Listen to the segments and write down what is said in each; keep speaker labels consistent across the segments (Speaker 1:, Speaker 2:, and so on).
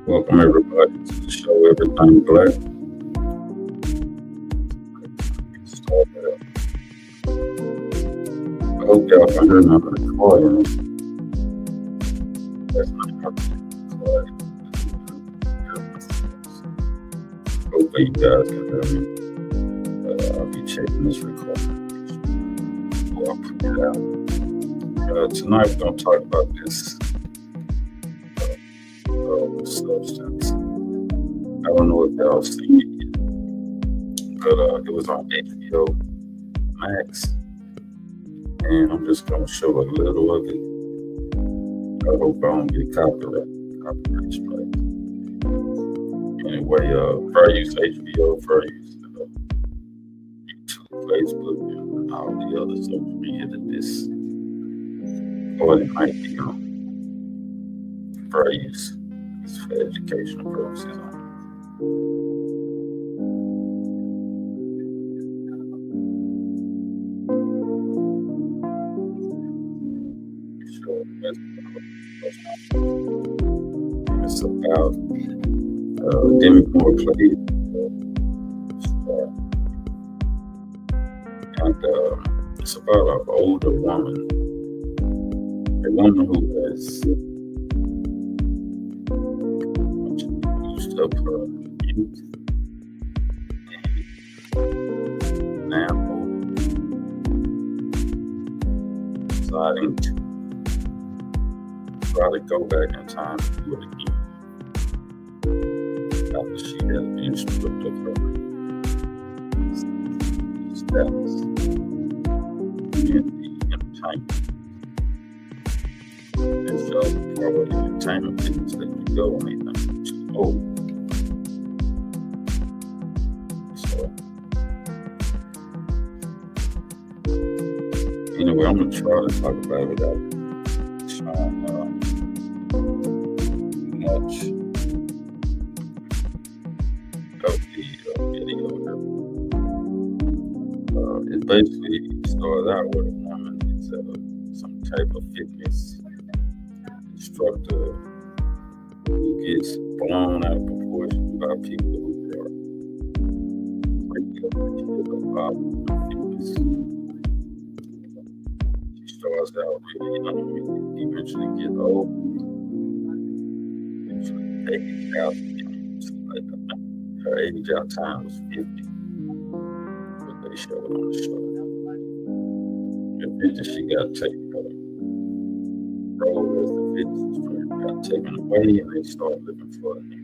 Speaker 1: Welcome everybody to the show, Everything Black. I hope y'all can hear me recording. That's not recording. Hopefully you guys can hear me. I'll be checking this recording before I put it out. Tonight we're going to talk about this substance. I don't know if y'all seen it yet, but it was on HBO Max, and I'm just gonna show a little of it. I hope I don't get copyright strike. Anyway, fair use HBO, fair use YouTube, Facebook, and all the other social media that this or it might be on. Fair use. It's for educational purposes only. It's about Demi Moore played and it's about an older woman, a woman who has used up her youth and now deciding to try to go back in time and do it again after she has been stripped of her status in the entertainment. And so part of the entertainment business let me go when they think I'm too old. So anyway, I'm gonna try to talk about it without showing much of the video here. It basically started out with a woman that's some type of fitness instructor who gets blown out of proportion by people who are about fitness. She starts out really young, eventually get old, eventually age out. Her age out time was 50, but they showed on the show. Eventually she got taken away. Role as the fitness instructor got taken away, and they started looking for a new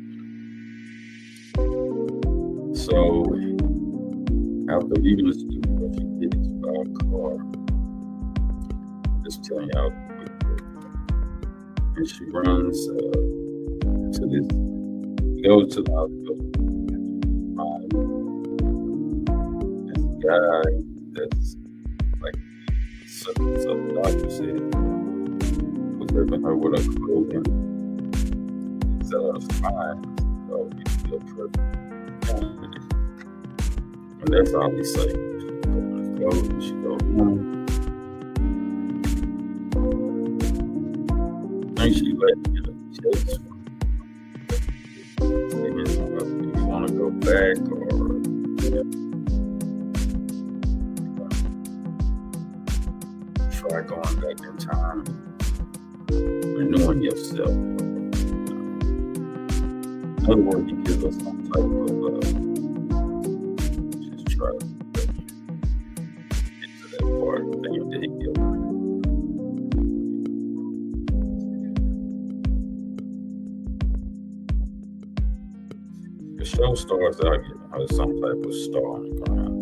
Speaker 1: one. So after leaving the studio, she gets by a car. Just telling y'all quick. And she runs to this, goes to the hospital. This guy that's like some doctor said was helping her with her clothing. He said her spine, so he's still perfect. And that's all he said. She opened his clothes and she goes home. I think she let me get a chase. Do you want to go back or try going back in time and renewing yourself? In other words, he gives us some type of just try to get to that part of the thing that he gives us. The show starts out giving her some type of star on the ground.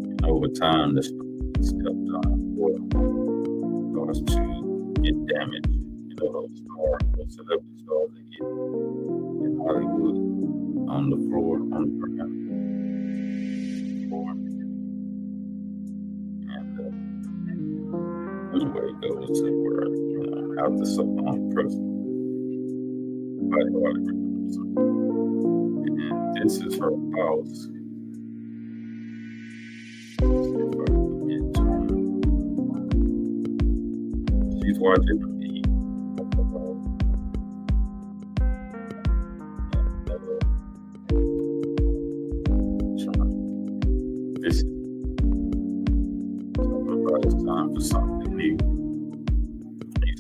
Speaker 1: And over time, this stepped on or starts to get damaged. You know, those stars, those celebrity stars they get in Hollywood on the floor, on the ground. And anyway, it goes to where, after so long, person, nobody hardly remembers her. And this is her house. She's watching me.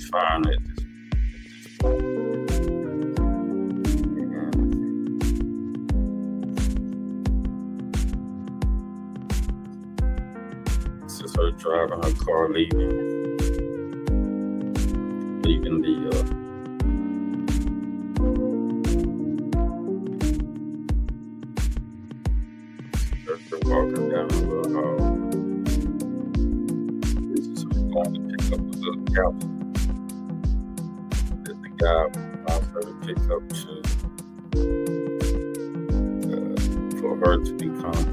Speaker 1: fine at this point. And this is her driving her car, leaving the her walking down the little hall. This is her going to pick up the little couch that the guy wants her to pick up for her to become,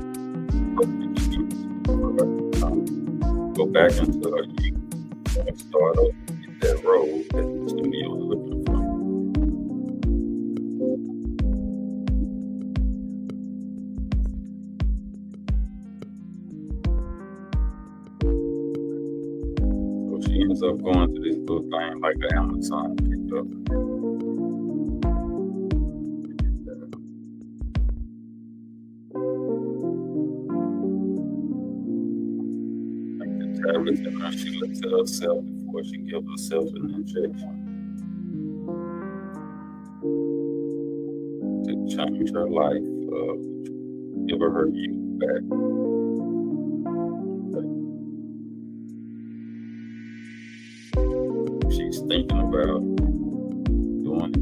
Speaker 1: go back into her youth and start up in that role that the studio is looking for. So she ends up going to this little thing like an Amazon pickup. Tablets in her, she looks at herself before she gives herself an injection to change her life, give her youth back. She's thinking about doing it.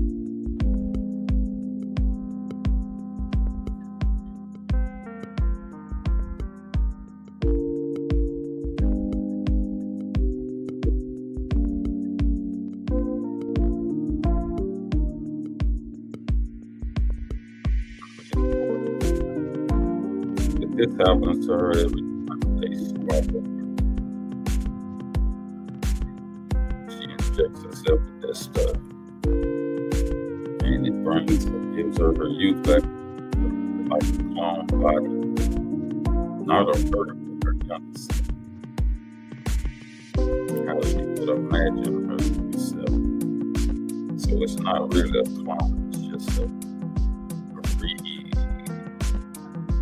Speaker 1: This happens to her every time they swap up. She injects herself with that stuff, and it gives her youth back, like a clone body, not a her, but her younger self. How she would imagine herself. So it's not really a clone; it's just a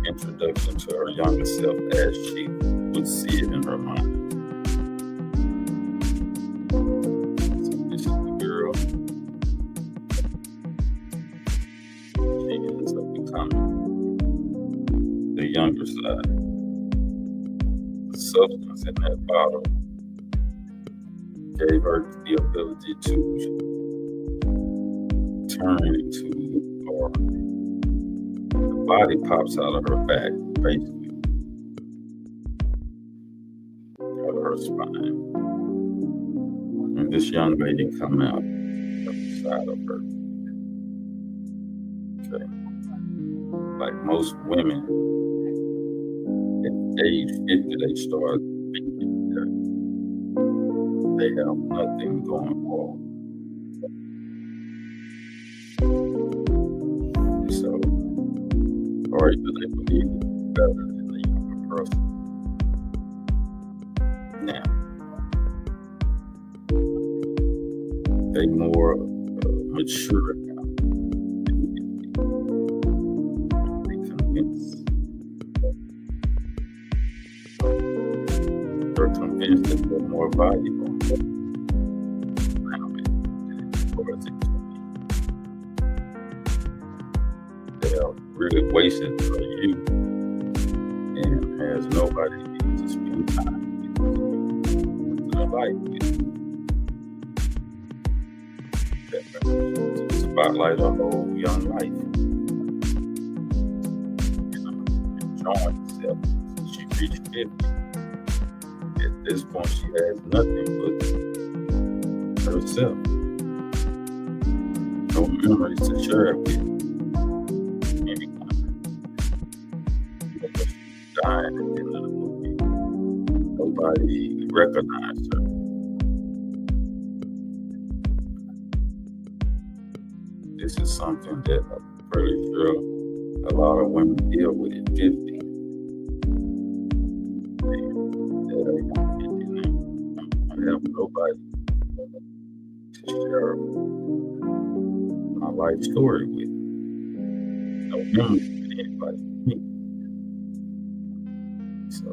Speaker 1: introduction to her younger self as she would see it in her mind. So this is the girl. She ends up becoming the younger side. The substance in that bottle gave her the ability to turn into, or body pops out of her back, basically, out of her spine, and this young lady come out of the side of her. Okay, like most women, at age 50, they start thinking that they have nothing going wrong. So, or do they believe it's better than the younger person? Now, they more mature now. They convinced. They're convinced that they're more valuable. They are really wasted for you and has nobody to spend time with their life with. That spotlight a whole young life. Enjoying herself. She reached 50. At this point, she has nothing but herself. No memories to share with anyone. Dying at the end of the movie. Nobody recognized her. This is something that I'm pretty sure a lot of women deal with at 50. I have nobody to share my life story with. No memories with anybody but me. So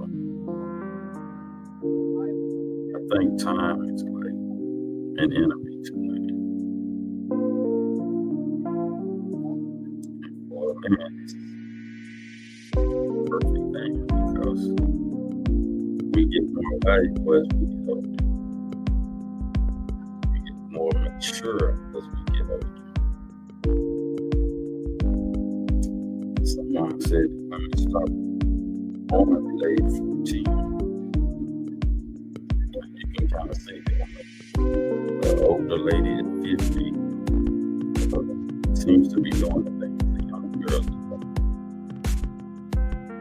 Speaker 1: I think time is like an enemy to women. For a man, it's a perfect thing because we get more valuable as we get older. We get more mature as we get older. Someone said women stop born at the age 14. You can kind of say that an older lady at 50 seems to be doing the things the young girls do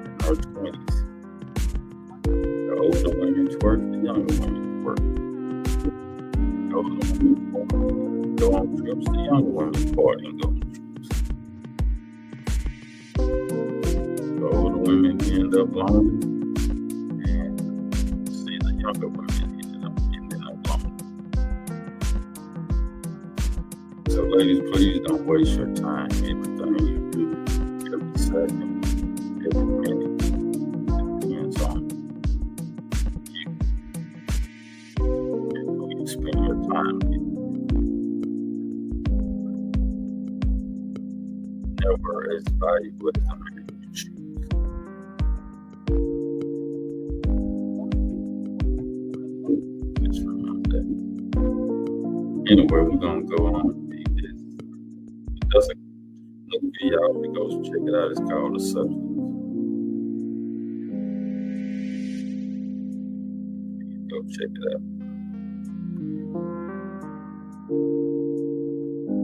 Speaker 1: in her 20s. The older women twerk, the younger women twerk. The older women go on trips, the younger women party and go on trips. The older women end up lonely, and see the younger women ending up lonely. So ladies, please don't waste your time. Everything you do, every second, every minute, depends on you and who you spend your time with. Never as valuable as the man you choose. Just remember that. Anyway, we're gonna go on. That's a look video. If you go check it out, it's called The Substance. Go check it out.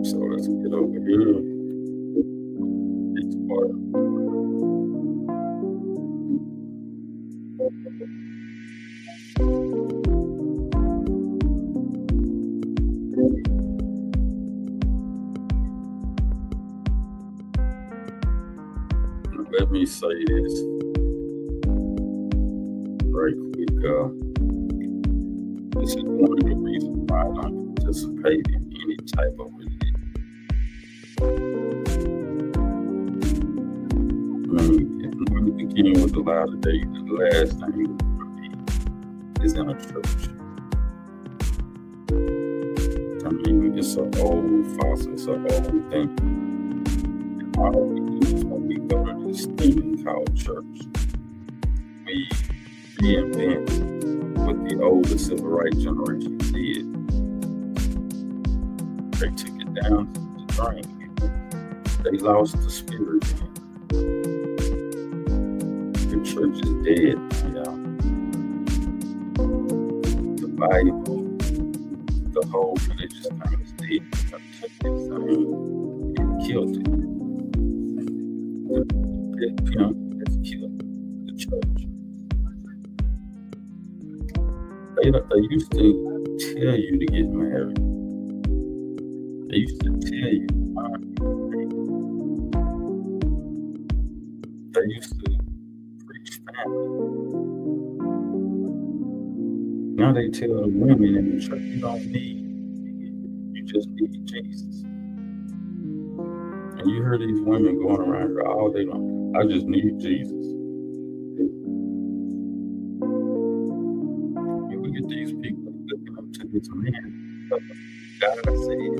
Speaker 1: So let's get over here. Next part. Let me say this right quick. This is one of the reasons why I don't participate in any type of religion. I mean, if when you begin with the lie today, the last thing you will be is in a church. I mean, it's an old fossil, it's an old thing. And all we do is when we go to this thing called church, we reinvent what the older civil rights generation did. They took it down to the drain. They lost the spirit in it. The church is dead, y'all. The Bible, the whole religious thing is dead. They took this thing and killed it. The Pimp has killed the church. They used to tell you to get married. They used to tell you to find your mate. They used to preach family. Now they tell the women in the church, you don't need me. You just need Jesus. And you hear these women going around here all day long. I just need Jesus. You look at these people looking up to this man. God said.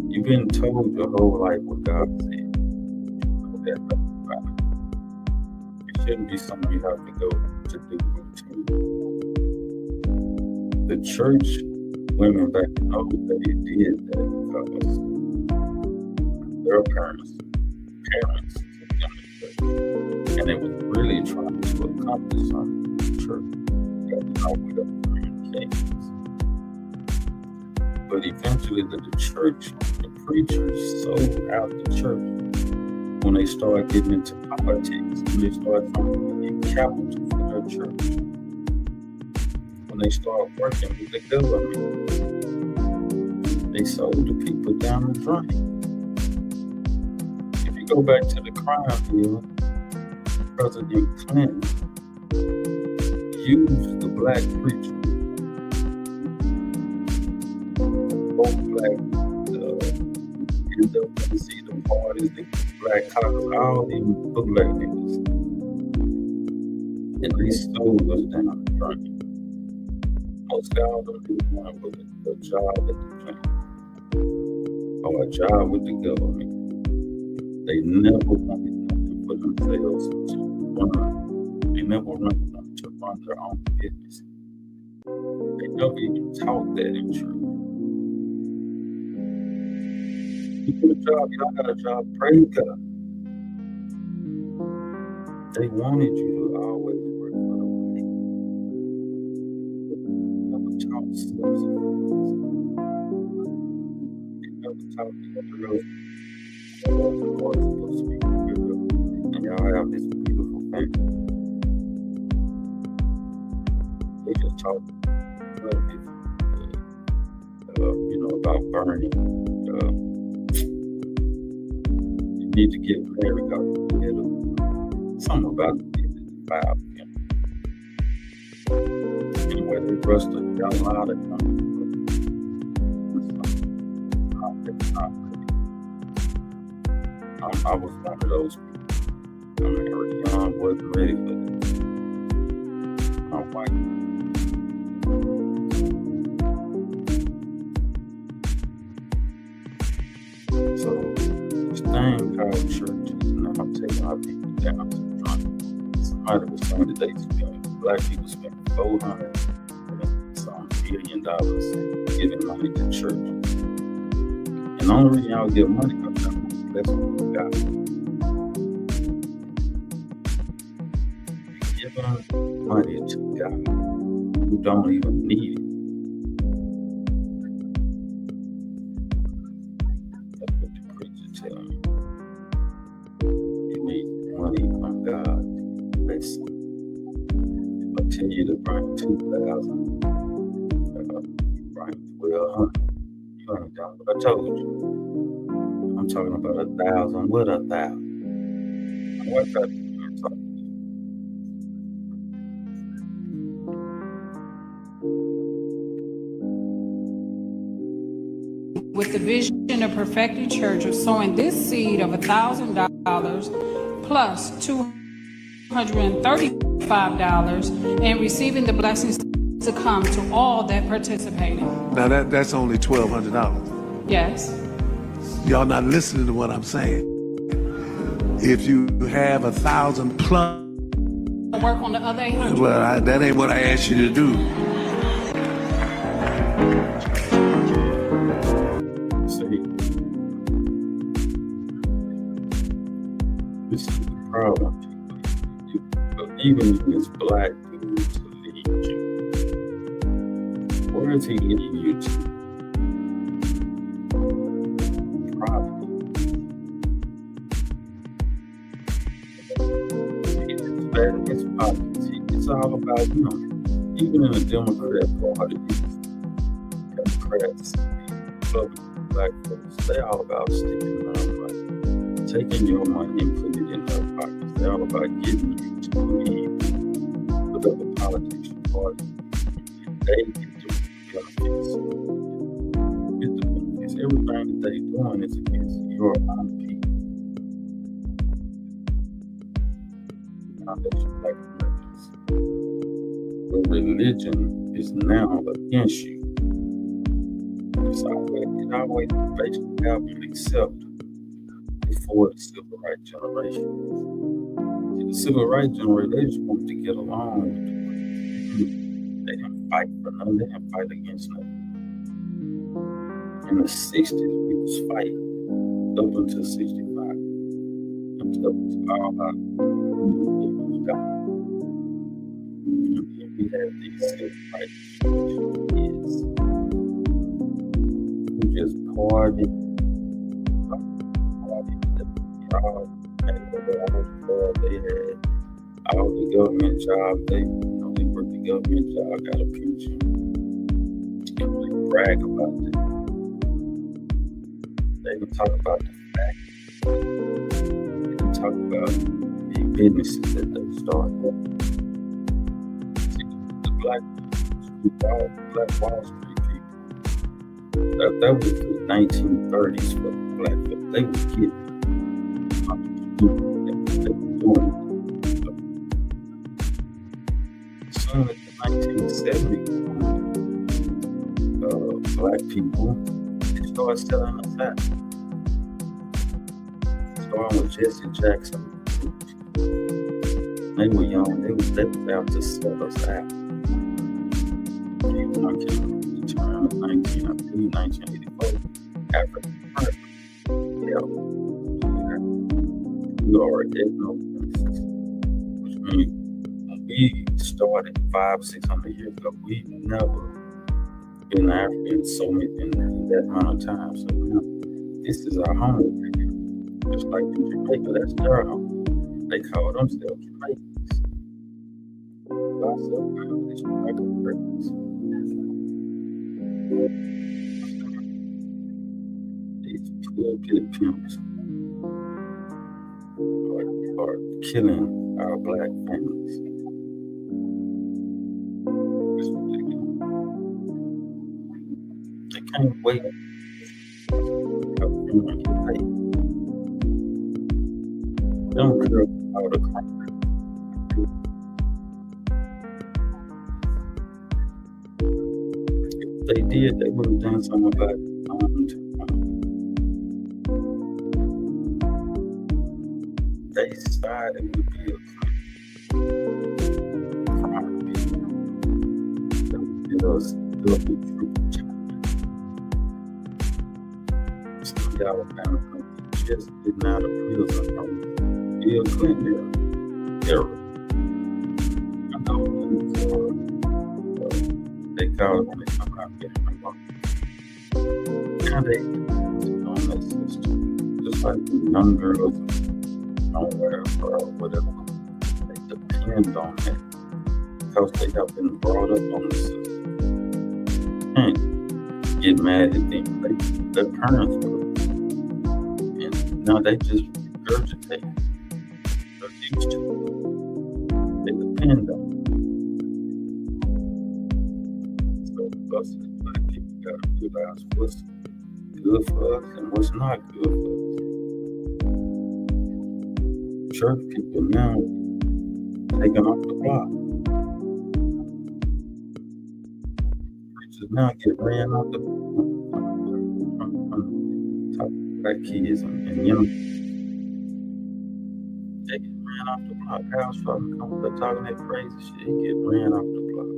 Speaker 1: You've been told your whole life what God said. You know that nothing about it. It shouldn't be something you have to go to do routine. The church women back in those days did that because their parents took them to church. And they was really trying to accomplish something in the church. That was all with up communications. But eventually the church, the preachers sold out the church when they started getting into politics, when they started trying to get capital for their church, when they started working with the government. They sold the people down the drain. If you go back to the crime bill, President Clinton used the black preacher, both black NAACP, the parties, the black caucus, all these black niggas, and they sold us down the drain. Most guys don't do one with a job at the plant or a job with the government. They never wanted nothing for themselves to run. They never wanted them to run their own business. They never even taught that in church. You get a job, y'all got a job, praise God. They wanted you to always work for the way. They never taught self-sufficiency. They never taught you that the real boys are supposed to be good, and y'all have this beautiful family. They just taught about burning. You need to get married because you get something about the 5. Anyway, they brushed it. Got a lot of money. I was one of those people. I married young, wasn't ready for it. My wife. So this thing called church is now taking our people down to the front. Somebody was saying that black people spend $400 billion giving money to church. And the only reason y'all give money because that's what we got. Giving money to God who don't even need it. That's what the preacher tell me. You need money from God. Listen. If I tell you to bring 2,000, you bring 1,200. You ain't done what I told you. I'm talking about 1,000 with 1,000. What's that talking about?
Speaker 2: With the vision of perfecting church of sowing this seed of $1,000 plus $235 and receiving the blessings to come to all that participated.
Speaker 3: Now that's only $1,200.
Speaker 2: Yes.
Speaker 3: Y'all not listening to what I'm saying. If you have 1,000 plus,
Speaker 2: Work on the other 800.
Speaker 3: well, that ain't what I asked you to do.
Speaker 1: See, this is the problem. Even if it's black dude to lead you, where is he leading you to? It's politics. It's all about, even in the Democrat Party, Democrats, Republicans, black folks, they all about sticking around, like taking your money and putting it in their pockets. They're all about getting you to believe whatever politician party. They get the benefits. Everything that they're doing is against your own people. But religion is now against you. It always basically happened except before the civil rights generation. See, the civil rights generation, they just wanted to get along with the people. They didn't fight for nothing. They didn't fight against nothing. In the 60s, we was fighting up until 65. Up to all our we have these civil rights kids who just party they had all the government jobs. They worked the government job, got a pension, and they brag about it. They can talk about the fact. They can talk about the businesses that they started. Black Wall Street people. That was the 1930s for black people. They were getting they were doing it. Soon as the 1970s, black people, they started selling us out. Starting with Jesse Jackson. They were young. They was out to sell us out. I can't turn 1984. African American. Yeah. We already know. Which means when we started 500-600 years ago, we never been African in that amount of time. So now this is our home. Just like in Jamaica, that's their home. They call themselves Jamaicans. These pulpit pimps are killing our black families. They can't wait. They don't care about the crime. If they did, they would have done something about it. They decided to be a crime people. That would get us double, triple time. Some y'all found just getting out of prison from Bill Clinton era. I know they call it when they come out getting them up. Now they on that system. Just like the young girls nowhere or whatever. They depend on that because they have been brought up on the system. And get mad at them. Their parents were. And now they just regurgitate. They're used to it. They depend on it. So us as black people gotta realize what's good for us and what's not good for us. Church people now take them off the block. Preachers now get ran off the top of black kids and young. They get ran off the block. House fucking coming up talking that crazy shit. He get ran off the block.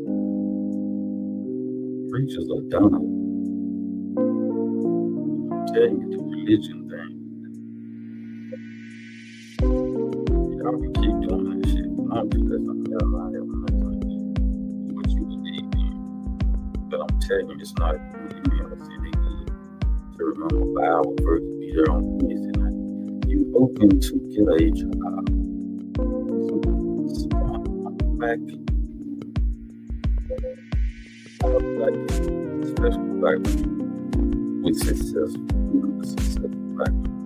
Speaker 1: Preachers are dumb. I'm telling you, the religion thing. Y'all can keep doing that shit. I don't do that something else. I have nothing to do what you believe in. But I'm telling you, it's not any good to remember Bible verse, be there on Wednesday night. You open to get a job. Black people. Black people, especially black people with successful black people.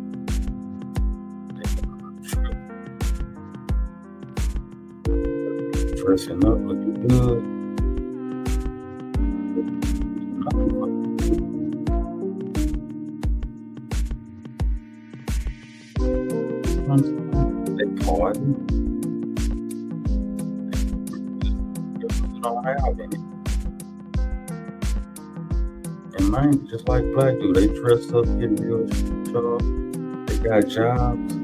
Speaker 1: Dressing up, looking good. They party. You don't have any. And man, just like black dude, they dress up, get real sharp. They got jobs.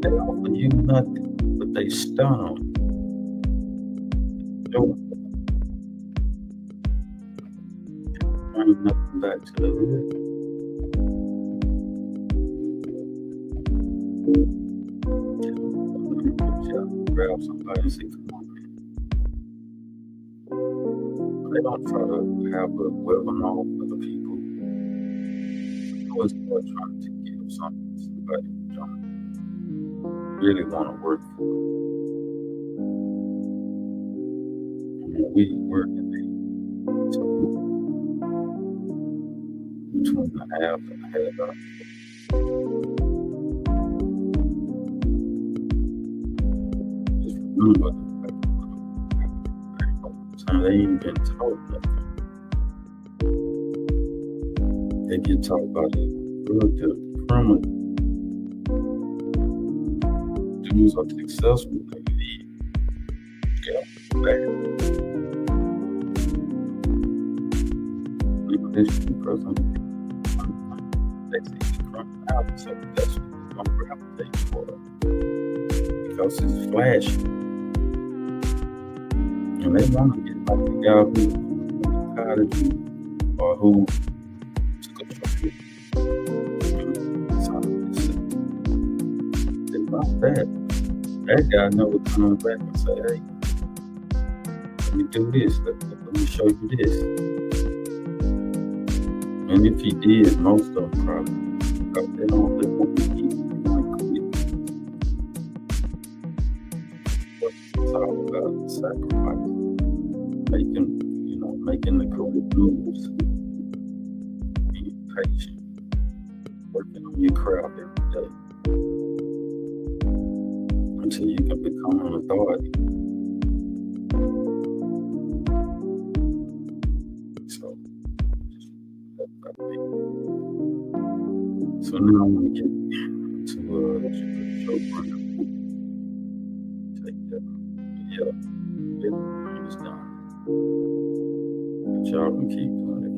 Speaker 1: They offer you nothing, but they stun on you. Bring nothing back to the hood. Grab somebody and say, come on, man. They don't try to have a webinar for the people. They always start trying to give something to somebody who don't really want to work for it. I mean, we work in the between the half and the half hour. Just remember they ain't been taught nothing. They get taught about the drug dealer, the criminal. Dudes are successful. They Yeah, bad. Even this person, they see the criminality, so that's what they're going to gravitate for. Because it's flashy. And they want to get like the guy who tired of you or who took a trip. So it's not that. That guy never comes back and say, hey, let me do this. Let me show you this. And if he did, most of them probably, because they won't be easy. They might quit. But it's all about sacrifice. Making the correct moves. Being patient. Working on your craft every day. Until you can become an authority. So now I'm going to get to show Brian. Take that. Yeah. It's done. But y'all can keep doing it.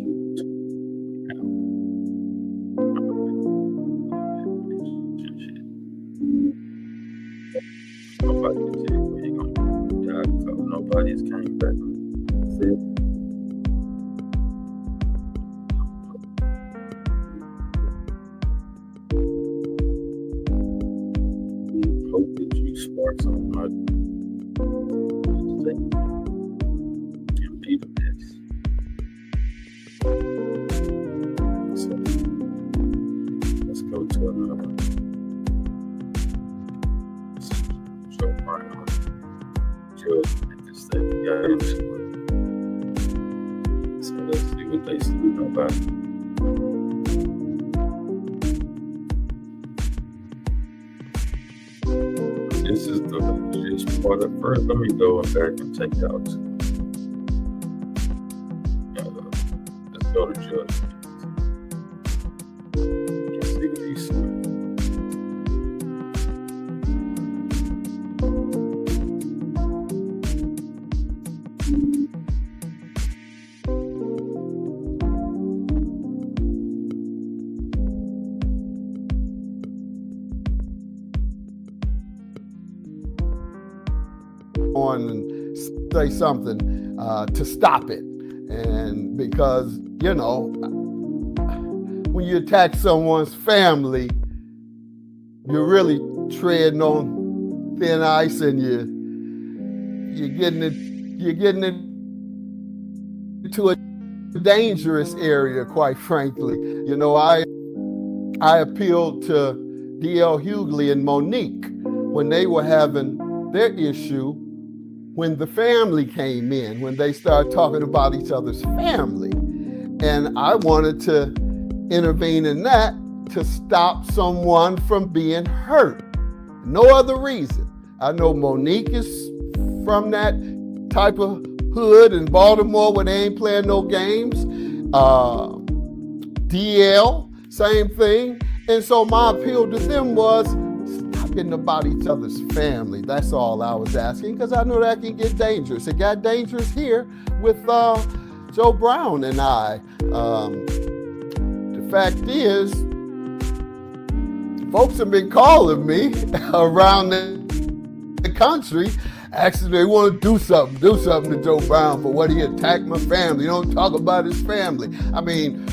Speaker 1: Nobody can tell you where you're going to die because nobody has came back and said. Hope that you spark something and be the best. So let's go to another. So Brown, Judge, this thing got into it. So let's see what they speak about. This is the just part of first. Let me go back and take y'all to. Let's go to Judge. Let's see what he's saying.
Speaker 4: On and say something to stop it. And because, when you attack someone's family, you're really treading on thin ice, and you're getting into a dangerous area, quite frankly. I appealed to D.L. Hughley and Monique when they were having their issue, when the family came in, when they started talking about each other's family. And I wanted to intervene in that to stop someone from being hurt. No other reason. I know Monique is from that type of hood in Baltimore where they ain't playing no games. DL, same thing. And so my appeal to them was, getting about each other's family. That's all I was asking, because I know that can get dangerous. It got dangerous here with Joe Brown and I. The fact is, folks have been calling me around the country, asking they want to do something to Joe Brown for what he attacked my family. Don't talk about his family. I mean,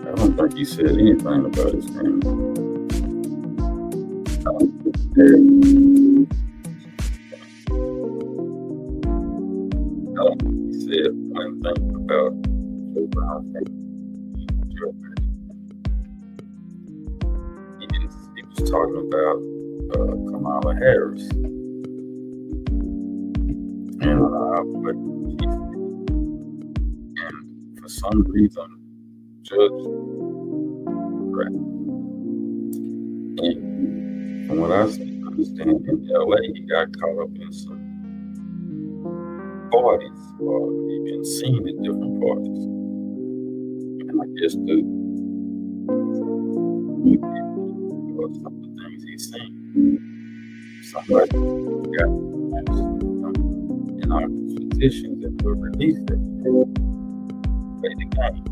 Speaker 1: I don't think he said anything about his family. I don't think he said one thing about Joe Brown's family. He was talking about Kamala Harris. And for some reason, Judge Pratt. And from what I understand, in LA, he got caught up in some parties, or he been seen at different parties. And I guess the Or some of the things he's saying. Somebody got in our positions and will release it. Play the game.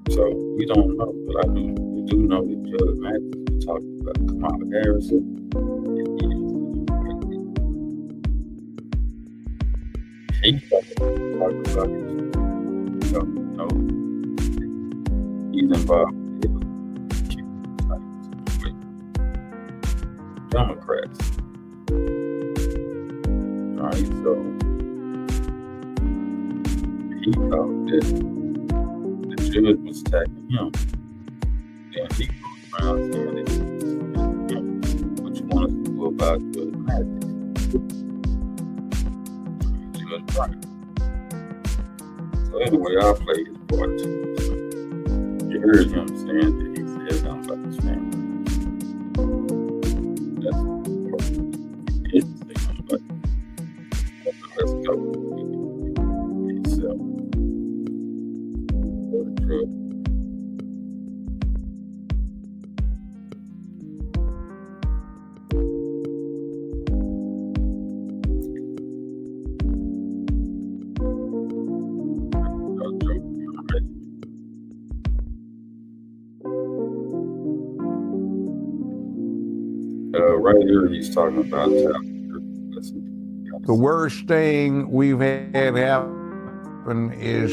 Speaker 1: So we don't know, but we do know that Judge Mathis was talking about Kamala Harris. He talking about his, he's involved with Democrats. Right, so he thought that the judge was attacking him. Then he goes around saying that what you want us to do about Judge Mathis. Judge Bryant. So anyway, I played his part too. You heard him saying that he said something about his family. That's important. He didn't say something about it. Let's go. Himself. Go to drug. Right here, he's talking about
Speaker 5: the worst thing we've had happen is,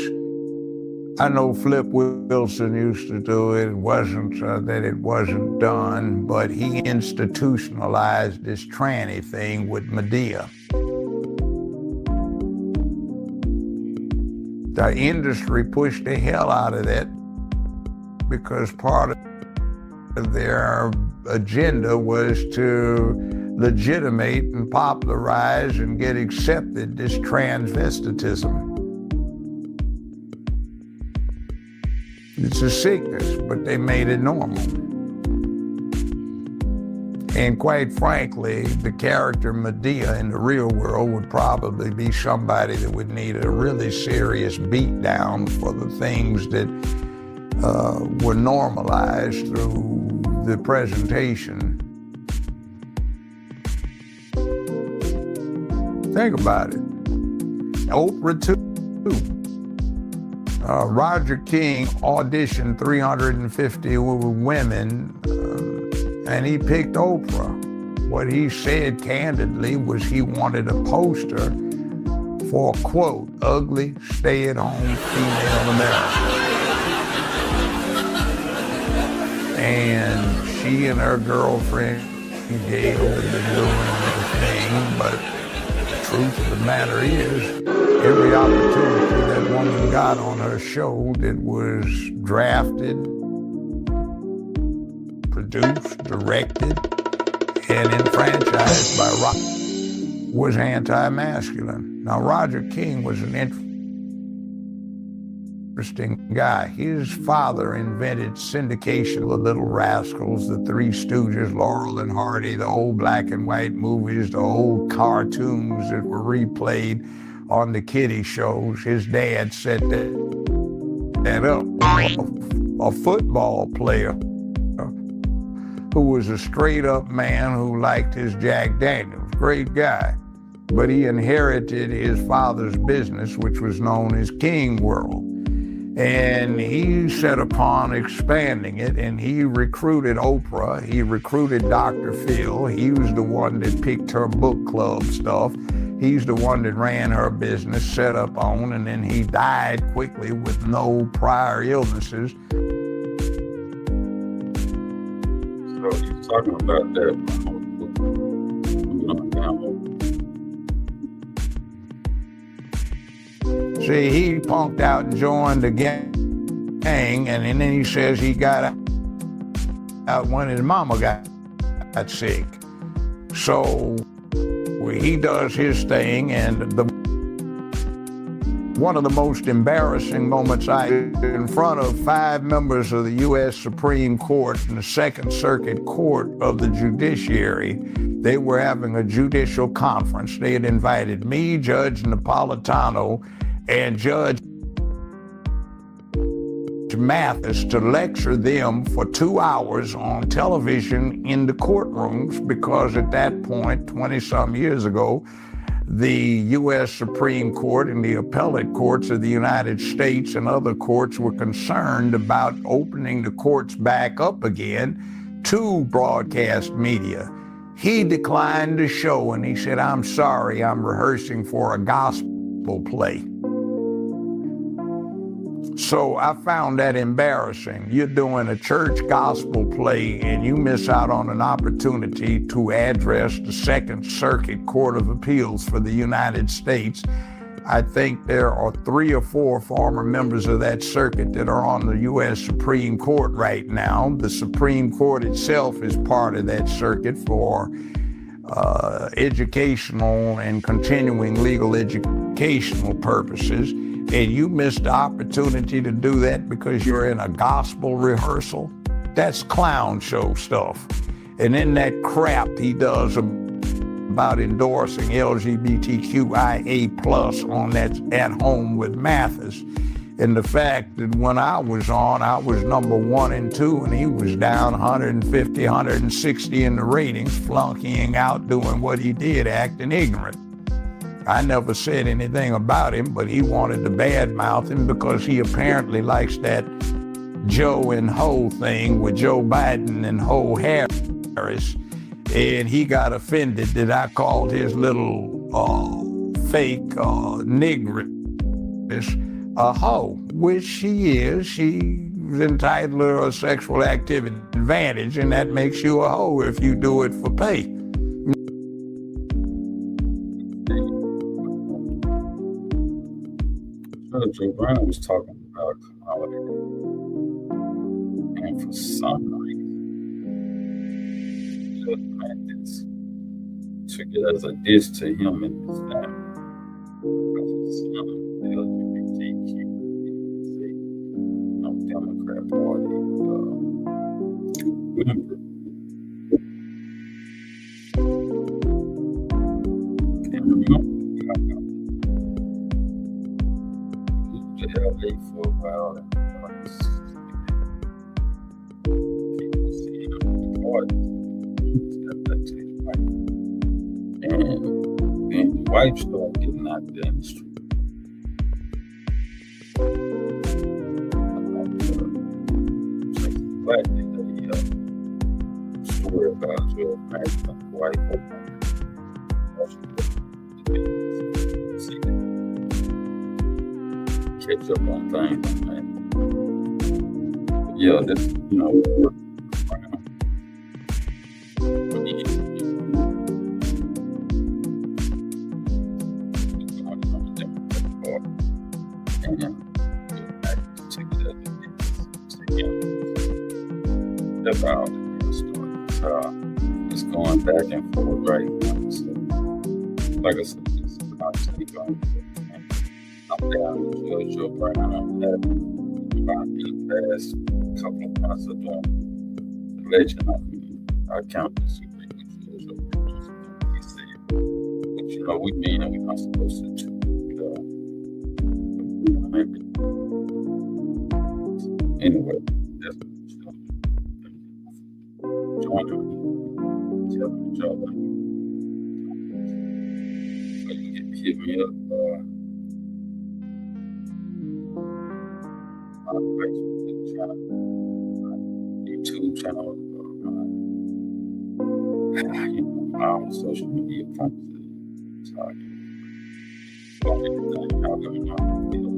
Speaker 5: I know Flip Wilson used to do it. It wasn't that it wasn't done, but he institutionalized this tranny thing with Medea. The industry pushed the hell out of that because part of their agenda was to legitimate and popularize and get accepted this transvestitism. It's a sickness, but they made it normal. And quite frankly, the character Medea in the real world would probably be somebody that would need a really serious beat down for the things that were normalized through the presentation. Think about it. Oprah too. Roger King auditioned 350 women, and he picked Oprah. What he said candidly was he wanted a poster for, quote, ugly, stay-at-home female America. And she and her girlfriend, Gail, have been doing their thing, but the truth of the matter is, every opportunity that woman got on her show that was drafted, produced, directed, and enfranchised by Roger was anti-masculine. Now, Roger King was an interesting guy. His father invented syndication of the Little Rascals, the Three Stooges, Laurel and Hardy, the old black and white movies, the old cartoons that were replayed on the kiddie shows. His dad set that up. A football player who was a straight-up man who liked his Jack Daniels. Great guy. But he inherited his father's business, which was known as King World. And he set upon expanding it, and he recruited Oprah. He recruited Dr. Phil. He was the one that picked her book club stuff. He's the one that ran her business, set up on, and then he died quickly with no prior illnesses.
Speaker 1: So he's talking about that.
Speaker 5: See, he punked out and joined the gang, and then he says he got out when his mama got sick. So he does his thing, and one of the most embarrassing moments in front of 5 members of the U.S. Supreme Court and the Second Circuit Court of the Judiciary. They were having a judicial conference. They had invited me, Judge Napolitano, and Judge Mathis to lecture them for 2 hours on television in the courtrooms, because at that point, 20-some years ago, the U.S. Supreme Court and the appellate courts of the United States and other courts were concerned about opening the courts back up again to broadcast media. He declined the show and he said, "I'm sorry, I'm rehearsing for a gospel play." So I found that embarrassing. You're doing a church gospel play and you miss out on an opportunity to address the Second Circuit Court of Appeals for the United States. I think there are 3 or 4 former members of that circuit that are on the U.S. Supreme Court right now. The Supreme Court itself is part of that circuit for educational and continuing legal educational purposes. And you missed the opportunity to do that because you're in a gospel rehearsal? That's clown show stuff. And then that crap he does about endorsing LGBTQIA+ on that At Home with Mathis. And the fact that when I was on, I was number 1 and 2, and he was down 150, 160 in the ratings, flunkying out, doing what he did, acting ignorant. I never said anything about him, but he wanted to badmouth him because he apparently likes that Joe and Ho thing with Joe Biden and Ho Harris. And he got offended that I called his little fake negress a hoe, which she is. She's entitled to a sexual activity advantage, and that makes you a hoe if you do it for pay.
Speaker 1: Joe Brown was talking about comedy, and for some reason, just meant this took it as a diss to him and his family because his son, the LGBTQ, Democrat Party member. Can't remember. To LA for a while, and people see him at the parties. And then the wife started getting out there in the street. Black did a story about your Mexican wife. Catch up on things, man. But yeah, this, that's how the story is. It's going back and forth right now. So, like I said, it's about to take on. I'm down with Joe Brown on that. About in the past couple of months of doing the legend of me, I count this with Joe Brown. He said, but we mean and we're not supposed to do. Anyway, that's what join me. Tell me Joe Brown. So you can hit me up. My Facebook channel, my YouTube channel, my social media platforms. So I can everything. Y'all let me know.